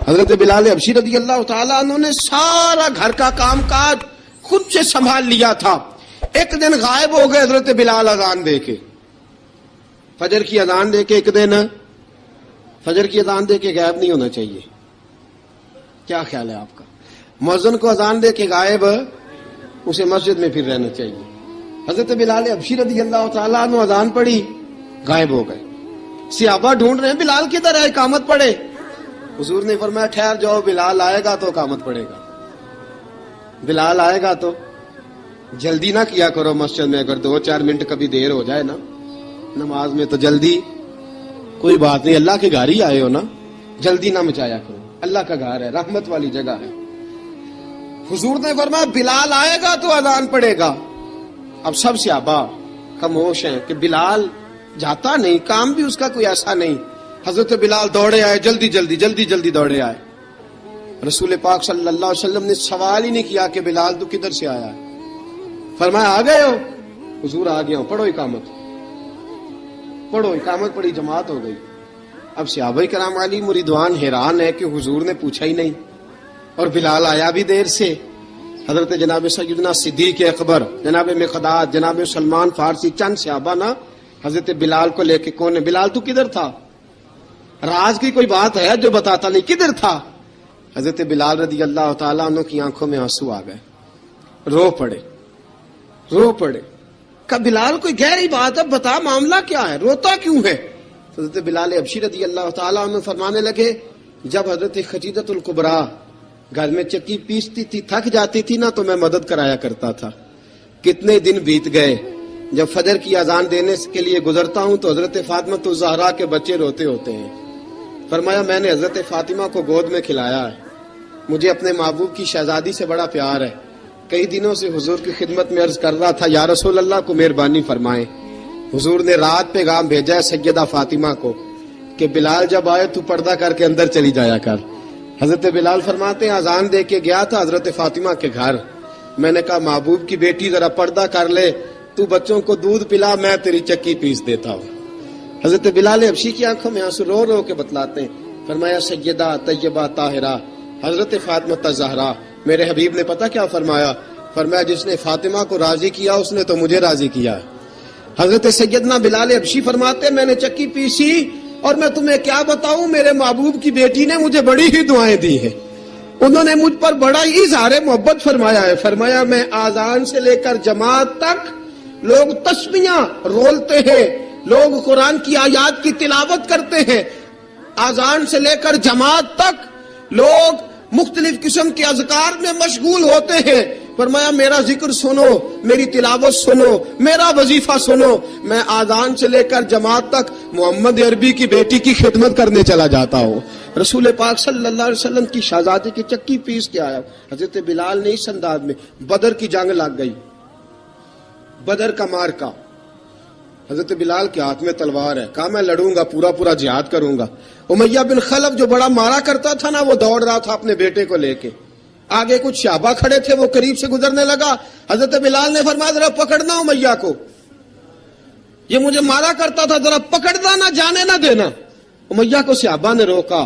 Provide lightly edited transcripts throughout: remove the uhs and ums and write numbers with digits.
حضرت بلال حبشی رضی اللہ تعالیٰ عنہ نے سارا گھر کا کام کاج خود سے سنبھال لیا تھا. ایک دن غائب ہو گئے حضرت بلال اذان دے کے, فجر کی اذان دے کے. ایک دن فجر کی اذان دے کے غائب نہیں ہونا چاہیے. کیا خیال ہے آپ کا؟ مؤذن کو اذان دے کے غائب اسے مسجد میں پھر رہنا چاہیے. حضرت بلال حبشی رضی اللہ تعالیٰ عنہ اذان پڑھی, غائب ہو گئے. صحابہ ڈھونڈ رہے ہیں بلال کدھر ہے, اقامت پڑھے. حضور نے فرمایا ٹھہر جاؤ, بلال آئے گا تو اقامت پڑھے گا. بلال آئے گا تو جلدی نہ کیا کرو مسجد میں. اگر 2-4 منٹ کبھی دیر ہو جائے نا نماز میں تو جلدی کوئی بات نہیں, اللہ کے گھر ہی آئے ہو نا, جلدی نہ مچایا کرو. اللہ کا گھر ہے, رحمت والی جگہ ہے. حضور نے فرمایا بلال آئے گا تو اذان پڑھے گا. اب سب صحابہ خاموش ہیں کہ بلال جاتا نہیں, کام بھی اس کا کوئی ایسا نہیں. حضرت بلال دوڑے آئے, جلدی جلدی جلدی جلدی دوڑے آئے. رسول پاک صلی اللہ علیہ وسلم نے سوال ہی نہیں کیا کہ بلال تو کدھر سے آیا ہے. فرمایا آ گئے ہو؟ حضور آ گیا ہوں. پڑھو اقامت, پڑھو اقامت. پڑھی, جماعت ہو گئی. اب صحابہ کرام علیہم رضوان حیران ہے کہ حضور نے پوچھا ہی نہیں اور بلال آیا بھی دیر سے. حضرت جناب سیدنا صدیق اکبر, جناب مقداد, جناب سلمان فارسی, چند صحابہ نا حضرت بلال کو لے کے, کون ہے بلال تو کدھر تھا؟ راز کی کوئی بات ہے جو بتاتا نہیں, کدھر تھا؟ حضرت بلال رضی اللہ تعالیٰ عنہ کی آنکھوں میں آنسو آ گئے, رو پڑے, رو پڑے. کہ بلال کوئی گہری بات ہے, بتا معاملہ کیا ہے, روتا کیوں ہے؟ حضرت بلال حبشی رضی اللہ تعالیٰ عنہ فرمانے لگے جب حضرت خدیجہ الکبریٰ گھر میں چکی پیستی تھی, تھک جاتی تھی نا تو میں مدد کرایا کرتا تھا. کتنے دن بیت گئے, جب فجر کی اذان دینے کے لیے گزرتا ہوں تو حضرت فاطمہ الزہرا کے بچے روتے ہوتے ہیں. فرمایا میں نے حضرت فاطمہ کو گود میں کھلایا ہے, مجھے اپنے محبوب کی شہزادی سے بڑا پیار ہے. کئی دنوں سے حضور کی خدمت میں عرض کر رہا تھا یا رسول اللہ کو مہربانی فرمائیں. حضور نے رات پیغام بھیجا ہے سیدہ فاطمہ کو کہ بلال جب آئے تو پردہ کر کے اندر چلی جایا کر. حضرت بلال فرماتے ہیں اذان دے کے گیا تھا حضرت فاطمہ کے گھر, میں نے کہا محبوب کی بیٹی ذرا پردہ کر لے, تو بچوں کو دودھ پلا, میں تیری چکی پیس دیتا ہوں. حضرت بلال حبشی کی آنکھوں میں آنسو رو رو کے بتلاتے ہیں. فرمایا سیدہ طیبہ طاہرہ حضرت فاطمہ الزہرا, میرے حبیب نے پتہ کیا فرمایا؟ فرمایا جس نے فاطمہ کو راضی کیا اس نے تو مجھے راضی کیا. حضرت سیدنا بلال حبشی فرماتے میں نے چکی پیسی اور میں تمہیں کیا بتاؤں, میرے محبوب کی بیٹی نے مجھے بڑی ہی دعائیں دی ہیں, انہوں نے مجھ پر بڑا ہی اظہار محبت فرمایا ہے. فرمایا میں آذان سے لے کر جماعت تک لوگ تسبیحاں رولتے ہیں, لوگ قرآن کی آیات کی تلاوت کرتے ہیں. آذان سے لے کر جماعت تک لوگ مختلف قسم کے اذکار میں مشغول ہوتے ہیں. فرمایا میرا ذکر سنو, میری تلاوت سنو, میرا وظیفہ سنو. میں آذان سے لے کر جماعت تک محمد عربی کی بیٹی کی خدمت کرنے چلا جاتا ہوں. رسول پاک صلی اللہ علیہ وسلم کی شہزادی کی چکی پیس کے آیا. حضرت بلال نے اس انداز میں, بدر کی جنگ لگ گئی, بدر کا مارکا, حضرت بلال کے ہاتھ میں تلوار ہے, کہا میں لڑوں گا, پورا پورا جہاد کروں گا. امیہ بن خلف جو بڑا مارا کرتا تھا نا وہ دوڑ رہا تھا اپنے بیٹے کو لے کے, آگے کچھ صحابہ کھڑے تھے, وہ قریب سے گزرنے لگا. حضرت بلال نے فرمایا ذرا پکڑنا امیہ کو, یہ مجھے مارا کرتا تھا, ذرا پکڑنا, نہ جانے نہ دینا. امیہ کو صحابہ نے روکا.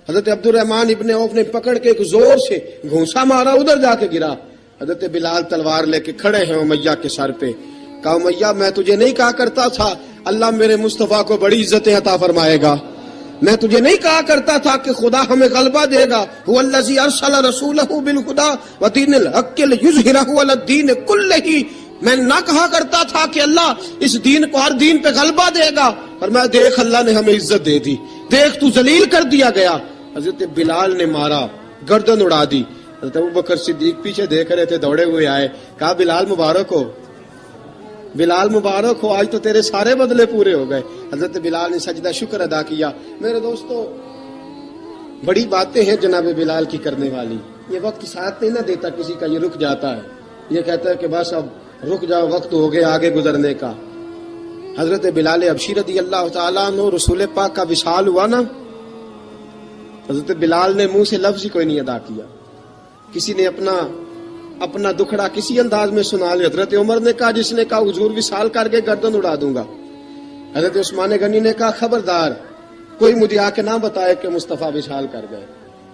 حضرت عبد الرحمن ابن عوف نے پکڑ کے ایک زور سے گھونسا مارا, ادھر جا کے گرا. حضرت بلال تلوار لے کے کھڑے ہیں امیہ کے سر پہ. کہا امیہ میں تجھے نہیں کہا کرتا تھا اللہ میرے مصطفیٰ کو بڑی عزتیں عطا فرمائے گا؟ میں تجھے نہیں کہا کرتا تھا کہ خدا ہمیں غلبہ دے گا؟ هو الذی ارسل رسولہ بالہدی ودین الحق لیظہرہ علی الدین کلہ. میں نہ کہا کرتا تھا کہ اللہ اس دین کو ہر دین پہ غلبہ دے گا. فرمایا دیکھ اللہ نے ہمیں عزت دے دی, دیکھ تو ذلیل کر دیا گیا. حضرت بلال نے مارا, گردن اڑا دی. حضرت ابوبکر صدیق پیچھے دیکھ رہے تھے, دوڑے ہوئے آئے, کہا بلال مبارک ہو, بلال مبارک ہو, آج تو تیرے سارے بدلے پورے ہو گئے. حضرت بلال نے سجدہ شکر ادا کیا. میرے دوستو بڑی باتیں ہیں جناب بلال کی کرنے والی. یہ وقت ساتھ نہیں نہ دیتا کسی کا, یہ رک جاتا ہے, یہ کہتا ہے کہ بس اب رک جاؤ, وقت ہو گیا آگے گزرنے کا. حضرت بلال حبشی رضی اللہ تعالیٰ عنہ رسول پاک کا وصال ہوا نا, حضرت بلال نے منہ سے لفظ ہی کوئی نہیں ادا کیا. کسی نے اپنا دکھڑا کسی انداز میں سنا لیا. حضرت عمر نے کہا, جس نے کہا حضور وصال کر کے گردن اڑا دوں گا. حضرت عثمان غنی نے کہا خبردار کوئی مجھے آ کے نہ بتائے کہ مصطفیٰ وصال کر گئے.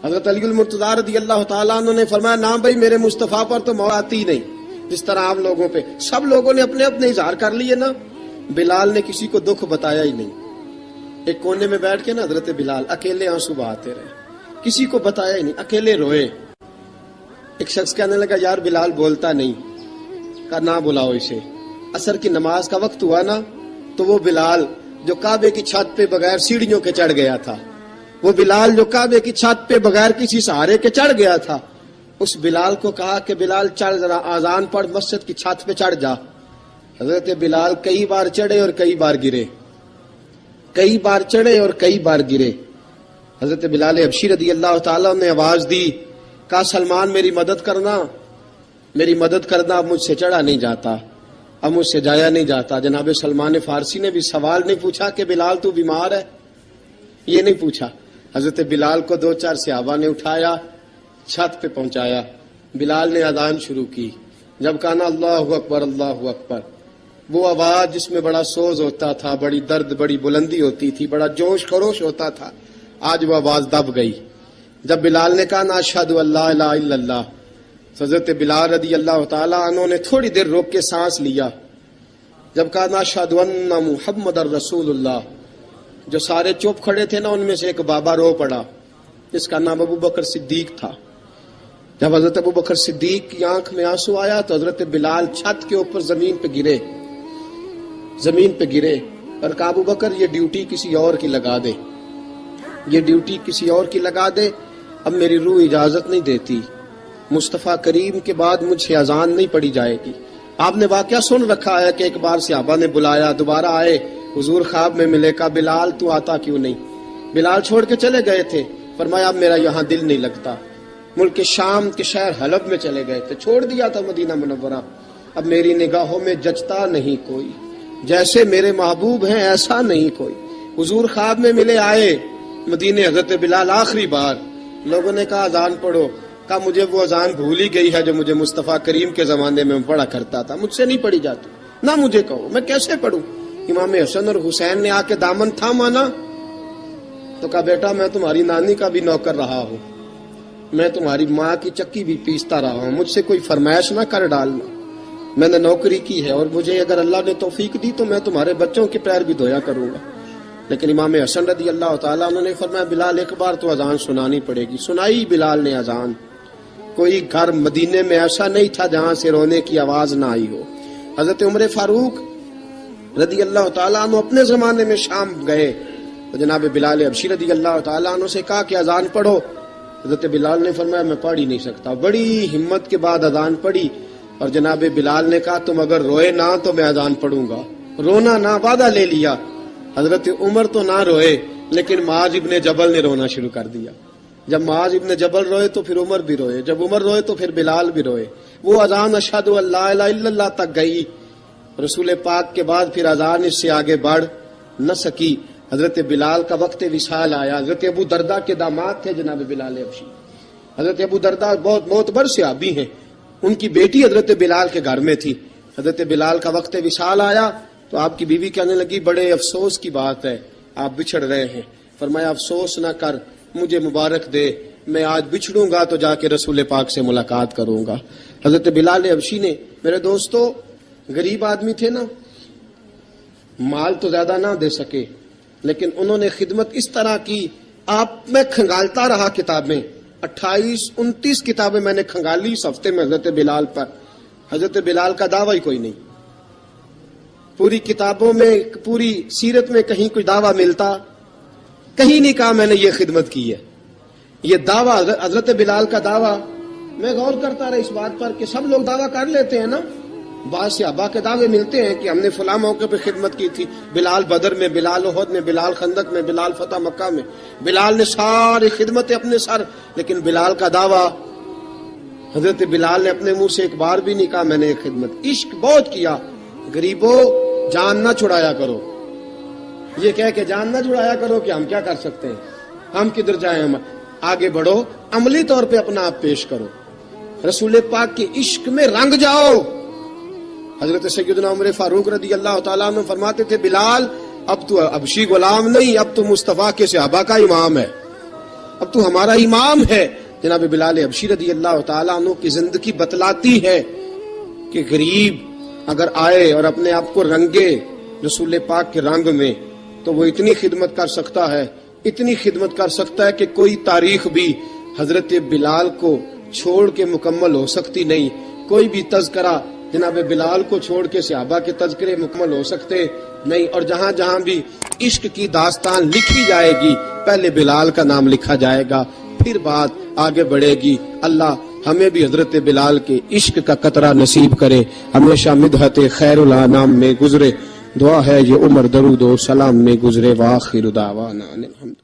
حضرت علی المرتضیٰ رضی اللہ تعالیٰ عنہ نے فرمایا نہ بھائی میرے مصطفیٰ پر تو موت آتی ہی نہیں جس طرح عام لوگوں پہ. سب لوگوں نے اپنے اپنے اظہار کر لیے نا. بلال نے کسی کو دکھ بتایا ہی نہیں. ایک کونے میں بیٹھ کے نا حضرت بلال اکیلے آنسو بہاتے رہے, کسی کو بتایا ہی نہیں, اکیلے روئے. ایک شخص کہنے لگا یار بلال بولتا نہیں. کہا نہ بلاؤ اسے. عصر کی نماز کا وقت ہوا نا تو وہ بلال جو کعبے کی چھت پہ بغیر سیڑھیوں کے چڑھ گیا تھا, وہ بلال جو کعبے کی چھت پہ بغیر کسی سہارے کے چڑھ گیا تھا, اس بلال کو کہا کہ بلال چڑھ ذرا آذان پڑھ مسجد کی چھت پہ چڑھ جا. حضرت بلال کئی بار چڑھے اور کئی بار گرے, کئی بار چڑھے اور کئی بار گرے. حضرت بلال حبشی رضی اللہ تعالیٰ نے آواز دی, کہا سلمان میری مدد کرنا, میری مدد کرنا, اب مجھ سے چڑھا نہیں جاتا, اب مجھ سے جایا نہیں جاتا. جناب سلمان فارسی نے بھی سوال نہیں پوچھا کہ بلال تو بیمار ہے, یہ نہیں پوچھا. حضرت بلال کو 2-4 صحابہ نے اٹھایا, چھت پہ پہنچایا. بلال نے اذان شروع کی. جب کہا نا اللہ اکبر اللہ اکبر, وہ آواز جس میں بڑا سوز ہوتا تھا, بڑی درد, بڑی بلندی ہوتی تھی, بڑا جوش خروش ہوتا تھا, آج وہ آواز دب گئی. جب بلال نے کہا نا اشہد ان لا الہ الا اللہ, حضرت بلال رضی اللہ تعالیٰ عنہ نے تھوڑی دیر روک کے سانس لیا. جب کہا نا اشہد ان محمد الرسول اللہ, جو سارے چپ کھڑے تھے نا ان میں سے ایک بابا رو پڑا جس کا نام ابو بکر صدیق تھا. جب حضرت ابو بکر صدیق کی آنکھ میں آنسو آیا تو حضرت بلال چھت کے اوپر زمین پہ گرے, زمین پہ گرے اور کہا ابو بکر یہ ڈیوٹی کسی اور کی لگا دے, یہ ڈیوٹی کسی اور کی لگا دے, اب میری روح اجازت نہیں دیتی, مصطفیٰ کریم کے بعد مجھے اذان نہیں پڑی جائے گی. آپ نے واقعہ سن رکھا ہے کہ ایک بار صحابہ نے بلایا, دوبارہ آئے, حضور خواب میں ملے, کہا بلال تو آتا کیوں نہیں. بلال چھوڑ کے چلے گئے تھے. فرمایا اب میرا یہاں دل نہیں لگتا. ملک شام کے شہر حلب میں چلے گئے تھے, چھوڑ دیا تھا مدینہ منورہ. اب میری نگاہوں میں جچتا نہیں کوئی, جیسے میرے محبوب ہیں ایسا نہیں کوئی. حضور خواب میں ملے, آئے مدینے. حضرت بلال آخری بار, لوگوں نے کہا اذان پڑھو. کہا مجھے وہ اذان بھول ہی گئی ہے جو مجھے مصطفیٰ کریم کے زمانے میں پڑھا کرتا تھا, مجھ سے نہیں پڑھی جاتی. نہ مجھے کہو, میں کیسے پڑھوں. امام حسن اور حسین نے آ کے دامن تھاما نا تو کہا بیٹا میں تمہاری نانی کا بھی نوکر رہا ہوں, میں تمہاری ماں کی چکی بھی پیستا رہا ہوں, مجھ سے کوئی فرمائش نہ کر ڈالنا. میں نے نوکری کی ہے اور مجھے اگر اللہ نے توفیق دی تو میں تمہارے بچوں کے پیر بھی دھویا کروں گا. لیکن امام حسن رضی اللہ تعالیٰ انہوں نے فرمایا بلال ایک بار تو اذان سنانی پڑے گی. سنائی بلال نے اذان. کوئی گھر مدینے میں ایسا نہیں تھا جہاں سے رونے کی آواز نہ آئی ہو. حضرت عمر فاروق رضی اللہ تعالیٰ عنہ اپنے زمانے میں شام گئے تو جناب بلال حبشی رضی اللہ تعالیٰ عنہ سے کہا کہ اذان پڑھو. حضرت بلال نے فرمایا میں پڑھ ہی نہیں سکتا. بڑی ہمت کے بعد اذان پڑھی اور جناب بلال نے کہا تم اگر روئے نہ تو میں اذان پڑھوں گا. رونا نہ, وعدہ لے لیا. حضرت عمر تو نہ روئے لیکن معاذ ابن جبل نے رونا شروع کر دیا. جب معاذ ابن جبل روئے تو پھر عمر بھی روئے, جب عمر روئے تو پھر بلال بھی روئے. وہ اذان اشہد ان لا الہ الا اللہ تک گئی. رسول پاک کے بعد پھر اذان اس سے آگے بڑھ نہ سکی. حضرت بلال کا وقت وصال آیا. حضرت ابو دردہ کے داماد تھے جناب بلال حبشی. حضرت ابو دردہ بہت معتبر صحابی ہیں, ان کی بیٹی حضرت بلال کے گھر میں تھی. حضرت بلال کا وقت وصال آیا تو آپ کی بیوی کہنے لگی بڑے افسوس کی بات ہے, آپ بچھڑ رہے ہیں. فرمایا افسوس نہ کر, مجھے مبارک دے, میں آج بچھڑوں گا تو جا کے رسول پاک سے ملاقات کروں گا. حضرت بلال حبشی نے, میرے دوستو, غریب آدمی تھے نا, مال تو زیادہ نہ دے سکے لیکن انہوں نے خدمت اس طرح کی. آپ میں کھنگالتا رہا کتابیں, 28-29 کتابیں میں نے کھنگالی اس ہفتے میں حضرت بلال پر. حضرت بلال کا دعویٰ ہی کوئی نہیں. پوری کتابوں میں, پوری سیرت میں کہیں کوئی دعویٰ ملتا؟ کہیں نہیں کہا میں نے یہ خدمت کی ہے. یہ دعویٰ حضرت بلال کا دعویٰ, میں غور کرتا رہا اس بات پر کہ سب لوگ دعویٰ کر لیتے ہیں نا. بعض صحابہ کے دعوے ملتے ہیں کہ ہم نے فلاں موقع پہ خدمت کی تھی, بلال بدر میں, بلال احد میں, بلال خندق میں, بلال فتح مکہ میں. بلال نے ساری خدمتیں اپنے سر, لیکن بلال کا دعویٰ حضرت بلال نے اپنے منہ سے ایک بار بھی نہیں کہا میں نے یہ خدمت. عشق بہت کیا. غریبوں جان نہ چھڑایا کرو, یہ کہہ کہ جان نہ چھڑایا کرو کہ ہم کیا کر سکتے ہیں, ہم کدھر جائیں, ہم آگے بڑھو, عملی طور پہ اپنا آپ پیش کرو, رسول پاک کے عشق میں رنگ جاؤ. حضرت سیدنا عمر فاروق رضی اللہ تعالیٰ عنہ فرماتے تھے بلال اب تو حبشی غلام نہیں, اب تو مصطفیٰ کے صحابہ کا امام ہے. اب تو ہمارا امام ہے. جناب بلال حبشی رضی اللہ تعالیٰ عنہ کی زندگی بتلاتی ہے کہ غریب اگر آئے اور اپنے آپ کو رنگے رسول پاک کے رنگ میں تو وہ اتنی خدمت کر سکتا ہے، اتنی خدمت کر سکتا ہے کہ کوئی تاریخ بھی حضرت بلال کو چھوڑ کے مکمل ہو سکتی نہیں. کوئی بھی تذکرہ جناب بلال کو چھوڑ کے صحابہ کے تذکرے مکمل ہو سکتے نہیں. اور جہاں جہاں بھی عشق کی داستان لکھی جائے گی پہلے بلال کا نام لکھا جائے گا، پھر بات آگے بڑھے گی. اللہ ہمیں بھی حضرت بلال کے عشق کا قطرہ نصیب کرے، ہمیشہ مدحت خیر الانام میں گزرے. دعا ہے یہ عمر درود و سلام میں گزرے. وآخر دعوانا الحمد.